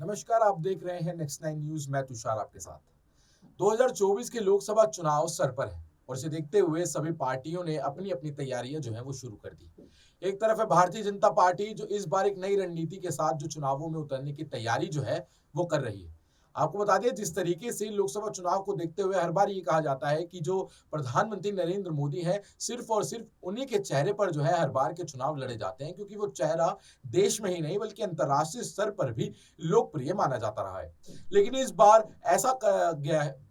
नमस्कार, आप देख रहे हैं नेक्स्ट नाइन न्यूज। मैं तुषार आपके साथ। 2024 के लोकसभा चुनाव सर पर है और इसे देखते हुए सभी पार्टियों ने अपनी अपनी तैयारियां जो है वो शुरू कर दी। एक तरफ है भारतीय जनता पार्टी जो इस बार एक नई रणनीति के साथ जो चुनावों में उतरने की तैयारी जो है वो कर रही है। आपको बता दें, जिस तरीके से लोकसभा चुनाव को देखते हुए हर बार ये कहा जाता है कि जो प्रधानमंत्री नरेंद्र मोदी है, सिर्फ और सिर्फ उन्हीं के चेहरे पर जो है हर बार के चुनाव लड़े जाते हैं, क्योंकि वो चेहरा देश में ही नहीं बल्कि अंतर्राष्ट्रीय स्तर पर भी लोकप्रिय माना जाता रहा है। लेकिन इस बार ऐसा कहा गया है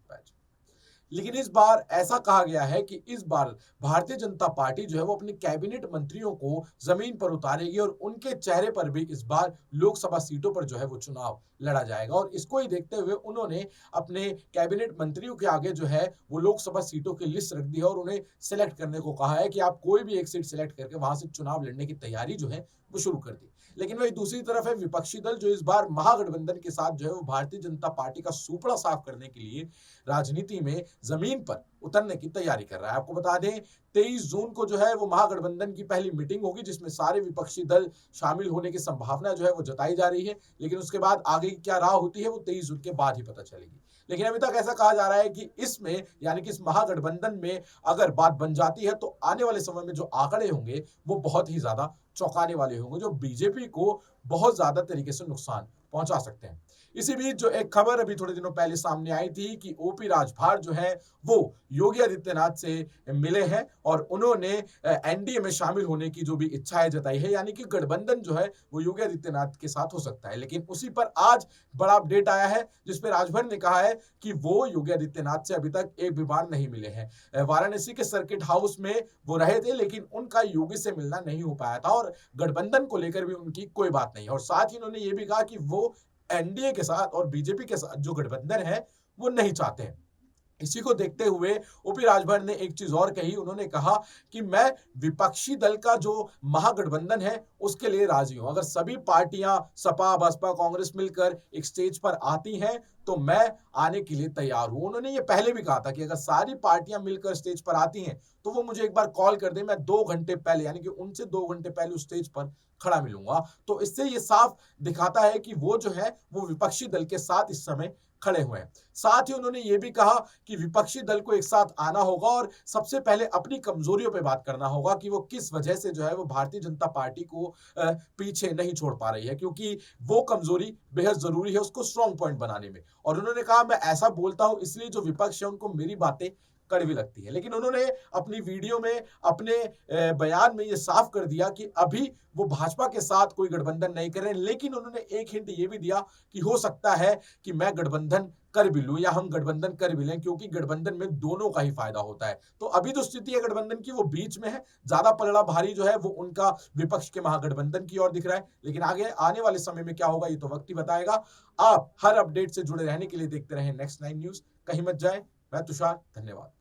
लेकिन इस बार ऐसा कहा गया है कि इस बार भारतीय जनता पार्टी जो है वो अपने कैबिनेट मंत्रियों को जमीन पर उतारेगी और उनके चेहरे पर भी इस बार लोकसभा सीटों पर जो है वो चुनाव लड़ा जाएगा। और इसको ही देखते हुए उन्होंने अपने कैबिनेट मंत्रियों के आगे जो है वो लोकसभा सीटों की लिस्ट रख दी है और उन्हें सिलेक्ट करने को कहा है कि आप कोई भी एक सीट सिलेक्ट करके वहां से चुनाव लड़ने की तैयारी जो है वो शुरू कर दी। लेकिन वही दूसरी तरफ है विपक्षी दल, जो इस बार महागठबंधन के साथ जो है वो भारतीय जनता पार्टी का सुपड़ा साफ करने के लिए राजनीति में जमीन पर उतरने की तैयारी कर रहा है। आपको बता दें, 23 जून को जो है वो महागठबंधन की पहली मीटिंग होगी जिसमें सारे विपक्षी दल शामिल होने की संभावना जो है वो जताई जा रही है। लेकिन उसके बाद आगे की क्या राह होती है वो 23 जून के बाद ही पता चलेगी। लेकिन अभी तक ऐसा कहा जा रहा है कि इसमें यानी कि इस महागठबंधन में अगर बात बन जाती है तो आने वाले समय में जो आंकड़े होंगे वो बहुत ही ज्यादा चौंकाने वाले होंगे, जो बीजेपी को बहुत ज्यादा तरीके से नुकसान पहुंचा सकते हैं। इसी बीच जो एक खबर अभी थोड़े दिनों पहले सामने आई थी कि ओपी राजभर जो है वो योगी आदित्यनाथ से मिले हैं और उन्होंने एनडीए में शामिल होने की जो भी इच्छा जताई है, यानी कि गठबंधन जो है वो योगी आदित्यनाथ के साथ हो सकता है। लेकिन उसी पर आज बड़ा अपडेट आया है जिसपे राजभर ने कहा है कि वो योगी आदित्यनाथ से अभी तक एक भी बार नहीं मिले हैं। वाराणसी के सर्किट हाउस में वो रहे थे लेकिन उनका योगी से मिलना नहीं हो पाया था और गठबंधन को लेकर भी उनकी कोई बात नहीं है। और साथ ही उन्होंने ये भी कहा कि वो एनडीए के साथ और बीजेपी के साथ जो गठबंधन है वो नहीं चाहते हैं। इसी को देखते हुए ओपी राजभर ने एक चीज और कही। उन्होंने कहा कि मैं विपक्षी दल का जो महागठबंधन है उसके लिए राजी हूं। अगर सभी पार्टियां सपा बसपा कांग्रेस मिलकर एक स्टेज पर आती हैं तो मैं आने के लिए तैयार हूं। उन्होंने ये पहले भी कहा था कि अगर सारी पार्टियां मिलकर स्टेज पर आती हैं तो वो मुझे एक बार कॉल कर दे, मैं 2 घंटे पहले यानी कि उनसे 2 घंटे पहले उस स्टेज पर खड़ा मिलूंगा। तो इससे ये साफ दिखाता है कि वो जो है वो विपक्षी दल के साथ इस समय खड़े हुए हैं। साथ ही उन्होंने ये भी कहा कि विपक्षी दल को एक साथ आना होगा और सबसे पहले अपनी कमजोरियों पे बात करना होगा कि वो किस वजह से जो है वो भारतीय जनता पार्टी को पीछे नहीं छोड़ पा रही है, क्योंकि वो कमजोरी बेहद जरूरी है उसको स्ट्रॉन्ग पॉइंट बनाने में। और उन्होंने कहा मैं ऐसा बोलता हूं इसलिए जो विपक्ष है उनको मेरी बातें कड़वी लगती है। लेकिन उन्होंने अपनी वीडियो में अपने बयान में ये साफ कर दिया कि अभी वो भाजपा के साथ कोई गठबंधन नहीं कर रहे हैं। लेकिन उन्होंने एक हिंट ये भी दिया कि हो सकता है कि मैं गठबंधन कर भी लूं या हम गठबंधन कर भी लें, क्योंकि गठबंधन में दोनों का ही फायदा होता है। तो अभी जो स्थिति है गठबंधन की वो बीच में है, ज्यादा पलड़ा भारी जो है वो उनका विपक्ष के महागठबंधन की ओर दिख रहा है। लेकिन आगे आने वाले समय में क्या होगा ये तो वक्त ही बताएगा। आप हर अपडेट से जुड़े रहने के लिए देखते रहें नेक्स्ट नाइन न्यूज। कहीं मत जाए। मैं तुषार, धन्यवाद।